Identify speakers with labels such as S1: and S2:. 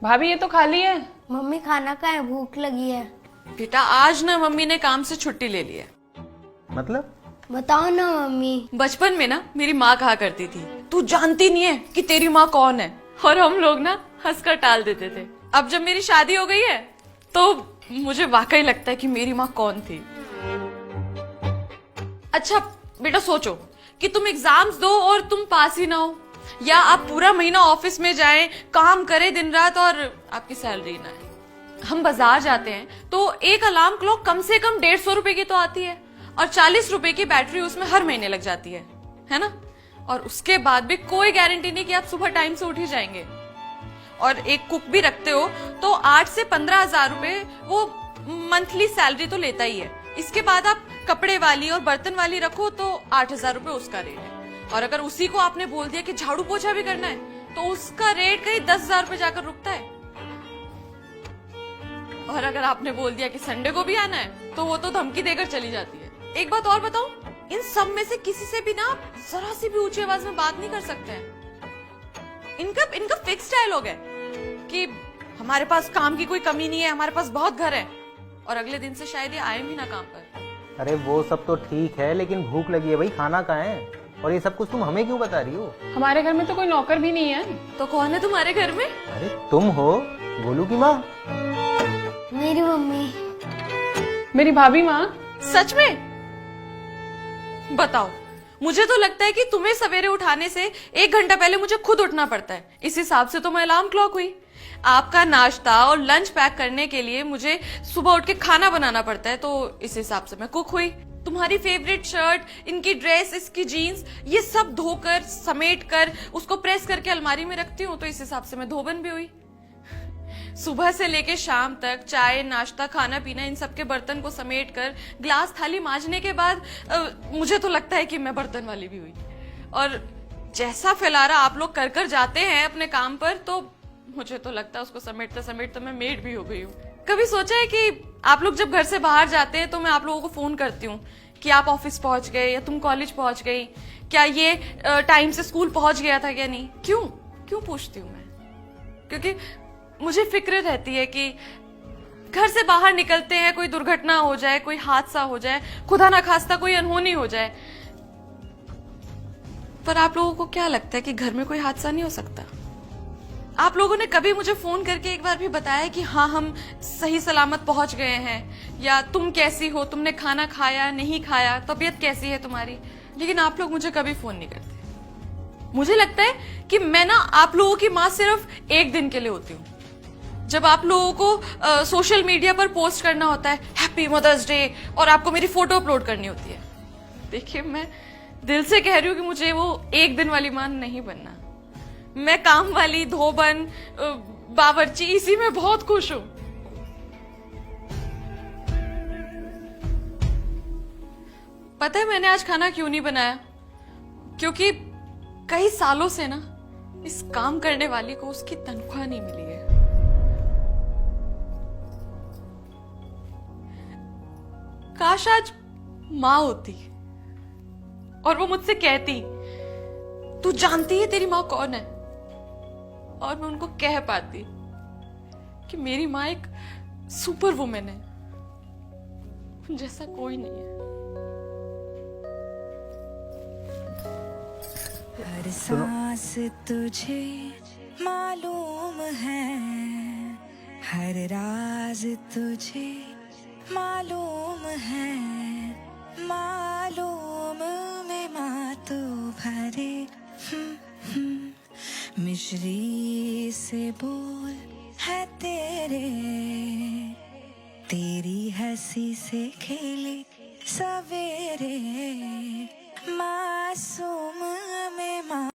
S1: भाभी ये तो खाली है।
S2: मम्मी खाना का है, भूख लगी है।
S3: बेटा आज ना मम्मी ने काम से छुट्टी ले ली है।
S4: मतलब?
S2: बताओ ना मम्मी।
S3: बचपन में ना मेरी माँ कहा करती थी तू जानती नहीं है कि तेरी माँ कौन है, और हम लोग ना हंसकर टाल देते थे। अब जब मेरी शादी हो गई है तो मुझे वाकई लगता है कि मेरी माँ कौन थी। अच्छा बेटा सोचो कि तुम एग्जाम्स दो और तुम पास ही ना हो, या आप पूरा महीना ऑफिस में जाएं, काम करें दिन रात और आपकी सैलरी ना है। हम बाजार जाते हैं तो एक अलार्म क्लॉक कम से कम 150 रुपए की तो आती है, और 40 रुपए की बैटरी उसमें हर महीने लग जाती है ना। और उसके बाद भी कोई गारंटी नहीं कि आप सुबह टाइम से उठ ही जाएंगे। और एक कुक भी रखते हो तो 8 से 15,000 रुपए वो मंथली सैलरी तो लेता ही है। इसके बाद आप कपड़े वाली और बर्तन वाली रखो तो 8,000 रुपए उसका रेट है। और अगर उसी को आपने बोल दिया कि झाड़ू पोछा भी करना है तो उसका रेट कहीं 10,000 रुपए जाकर रुकता है। और अगर आपने बोल दिया कि संडे को भी आना है तो वो तो धमकी देकर चली जाती है। एक बात और बताऊं, इन सब में से किसी से भी ना जरा सी भी ऊंची आवाज में बात नहीं कर सकते हैं। इनका फिक्स डायलॉग है कि हमारे पास काम की कोई कमी नहीं है, हमारे पास बहुत घर है, और अगले दिन से शायद ये आए भी ना काम पर।
S4: अरे वो सब तो ठीक है, लेकिन भूख लगी है भाई, खाना कहाँ है? और ये सब कुछ तुम हमें क्यों बता रही हो?
S1: हमारे घर में तो कोई नौकर भी नहीं है।
S3: तो कौन है तुम्हारे घर में?
S4: अरे तुम हो गोलू की माँ।
S2: मेरी मम्मी।
S1: मेरी भाभी माँ।
S3: सच में? बताओ, मुझे तो लगता है कि तुम्हें सवेरे उठाने से 1 घंटा पहले मुझे खुद उठना पड़ता है। इस हिसाब से तो मैं अलार्म क्लॉक हुई। आपका नाश्ता और लंच पैक करने के लिए मुझे सुबह उठ के खाना बनाना पड़ता है, तो इस हिसाब से मैं कुक हुई। तुम्हारी फेवरेट शर्ट, इनकी ड्रेस, इसकी जीन्स, ये सब धोकर समेट कर उसको प्रेस करके अलमारी में रखती हूँ, तो इस हिसाब से मैं धोबन भी हुई। सुबह से लेके शाम तक चाय नाश्ता खाना पीना इन सब के बर्तन को समेट कर ग्लास थाली मांजने के बाद मुझे तो लगता है कि मैं बर्तन वाली भी हुई। और जैसा फैलारा आप लोग कर कर जाते हैं अपने काम पर, तो मुझे तो लगता है उसको समेटते समेटते मैं मेड भी हो गई हूँ। कभी सोचा है कि आप लोग जब घर से बाहर जाते हैं तो मैं आप लोगों को फोन करती हूँ कि आप ऑफिस पहुंच गए या तुम कॉलेज पहुंच गई, क्या ये टाइम से स्कूल पहुंच गया था या नहीं? क्यों पूछती हूँ मैं? क्योंकि मुझे फिक्र रहती है कि घर से बाहर निकलते हैं, कोई दुर्घटना हो जाए, कोई हादसा हो जाए, खुदा ना खास्ता कोई अनहोनी हो जाए। पर आप लोगों को क्या लगता है कि घर में कोई हादसा नहीं हो सकता? आप लोगों ने कभी मुझे फोन करके एक बार भी बताया कि हाँ हम सही सलामत पहुंच गए हैं, या तुम कैसी हो, तुमने खाना खाया नहीं खाया, तबीयत कैसी है तुम्हारी? लेकिन आप लोग मुझे कभी फोन नहीं करते। मुझे लगता है कि मैं ना आप लोगों की माँ सिर्फ 1 दिन के लिए होती हूँ, जब आप लोगों को सोशल मीडिया पर पोस्ट करना होता है हैप्पी मदर्स डे, और आपको मेरी फोटो अपलोड करनी होती है। देखिए मैं दिल से कह रही हूँ कि मुझे वो 1 दिन वाली मां नहीं बनना। मैं काम वाली, धोबन, बावर्ची, इसी में बहुत खुश हूं। पता है मैंने आज खाना क्यों नहीं बनाया? क्योंकि कई सालों से ना इस काम करने वाली को उसकी तनख्वाह नहीं मिली है। काश आज माँ होती और वो मुझसे कहती तू जानती है तेरी माँ कौन है, और मैं उनको कह पाती कि मेरी माँ एक सुपर वुमेन है, उन जैसा कोई नहीं है।
S5: हर सांस तुझे मालूम है, हर राज तुझे मालूम है, मालूम में माँ तो भरे मिश्री से बोल है तेरे, तेरी हंसी से खेले सवेरे, मासूम में माँ